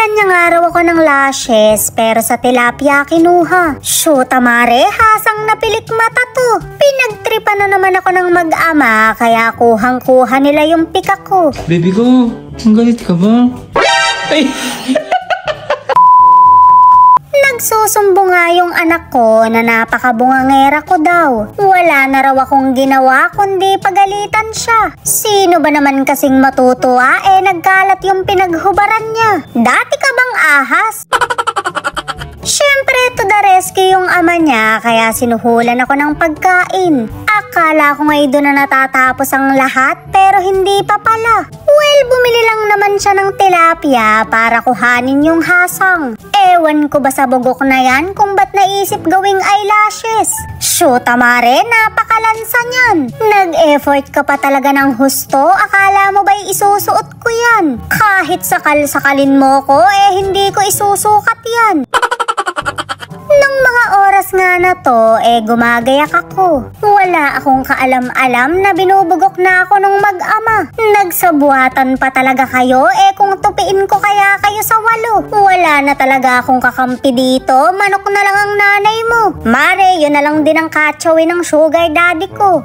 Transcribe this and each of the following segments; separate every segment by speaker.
Speaker 1: Nilanya nga raw ako ng lashes pero sa tilapia kinuha. Shoot, amare, hasang napilik mata to. Pinagtripan na naman ako ng mag-ama kaya kuhang-kuha nila yung pika ko.
Speaker 2: Baby ko, ang galit ka ba? Ay!
Speaker 1: Nagsusumbo nga yung anak ko na napakabungangera ko daw. Wala na raw akong ginawa kundi pagalitan siya. Sino ba naman kasing matutuwa nagkalat yung pinaghubaran niya? Dati ka bang ahas? Siyempre to the rescue yung ama niya kaya sinuhulan ako ng pagkain. Akala ko nga doon na natatapos ang lahat pero hindi pa pala. Well, bumili lang naman siya ng tilapia para kuhanin yung hasang. Ewan ko ba sa bugok na yan kung ba't naisip gawing eyelashes. Shoot, amare, napakalansa niyan. Nag-effort ka pa talaga ng husto, akala mo ba'y isusuot ko yan? Kahit sakal-sakalin mo ko, hindi ko isusukat yan. Nung mga oras nga na to, gumagayak ako. Wala akong kaalam-alam na binubugok na ako nung mag-ama. Nagsabuatan pa talaga kayo, kung tupiin ko kaya kayo sa walo. Wala na talaga akong kakampi dito, manok na lang ang nanay mo. Mare, yun na lang din ang katsawin ng sugar daddy ko.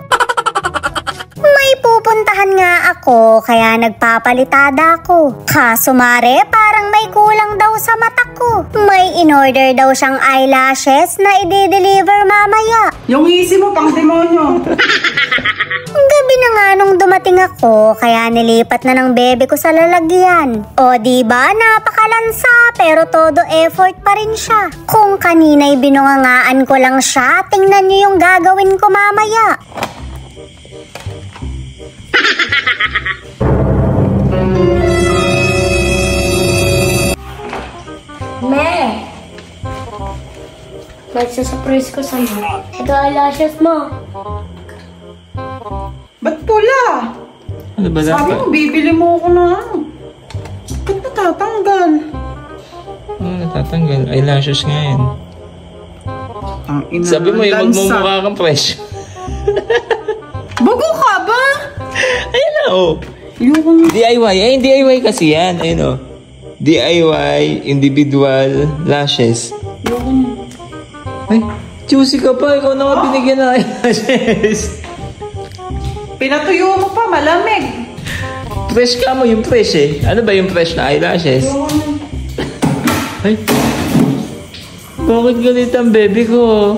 Speaker 1: May pupuntahan nga ako, kaya nagpapalitada ako. Kaso mare, parang may kulang daw sa mata ko. May in-order daw siyang eyelashes na i-deliver mamaya.
Speaker 3: Yung isi mo, pang demonyo.
Speaker 1: Gabi na nga nung dumating ako, kaya nilipat na ng bebe ko sa lalagyan. O diba, napakalansa, pero todo effort pa rin siya. Kung kanina'y binungangaan ko lang siya, tingnan niyo yung gagawin ko mamaya.
Speaker 4: Me! Magsasurprise ko sa'yo. Ito eyelashes mo.
Speaker 3: Ba't pula?
Speaker 2: Ano ba dapat?
Speaker 3: Sabi mo, bibili mo ako na. Ba't natatanggal?
Speaker 2: Ano natatanggal? Eyelashes nga yan.
Speaker 3: Ina,
Speaker 2: Sabi mo yung magmumukha kang fresh.
Speaker 3: Bago ka ba?
Speaker 2: Ayun na, oh.
Speaker 3: Yung
Speaker 2: DIY. Ayun, DIY kasi yan. Ayun, oh. DIY, individual lashes. Ay, juicy ka pa. Ikaw na nga binigyan ng eyelashes.
Speaker 3: pinatuyo mo pa, malamig.
Speaker 2: Fresh ka mo, yung fresh Ano ba yung fresh na eyelashes? Ay. Bakit galit ang baby ko?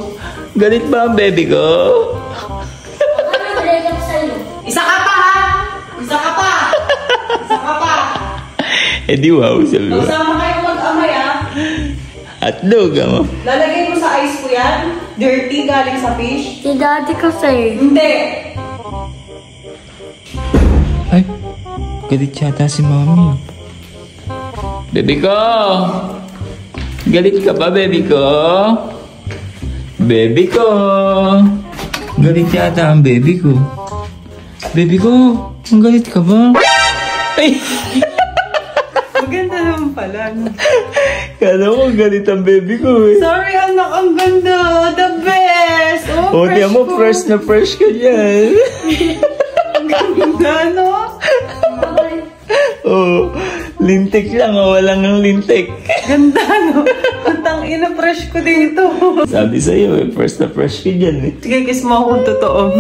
Speaker 2: Galit ba ang baby ko?
Speaker 3: Isa ka pa, ha? Isa ka pa. Isa ka pa.
Speaker 2: Di wow, sabi mo.
Speaker 3: Magsama kayo mag-amay, ha?
Speaker 2: Hotdog, mo.
Speaker 3: Lalagay mo sa ice ko yan. Dirty, galing sa fish.
Speaker 4: Si daddy kasi.
Speaker 3: Hindi.
Speaker 2: Ay, galit yata si mami. Baby ko! Galit ka ba, baby ko? Baby ko! Galit yata ang baby ko. Baby ko, ang galit ka ba? Ay!
Speaker 3: Maganda naman pala.
Speaker 2: Kala ko galit ang baby ko
Speaker 3: Sorry, anak, ang ganda. The best.
Speaker 2: Oh, di mo, fresh na fresh ka dyan.
Speaker 3: Ang ganda, no?
Speaker 2: Oh, lintik lang, walang ang lintik.
Speaker 3: Ganda, no? Ang tangina fresh ko dito.
Speaker 2: Sabi sa'yo, fresh na fresh ka dyan
Speaker 3: Sige, kiss mo akong totoo.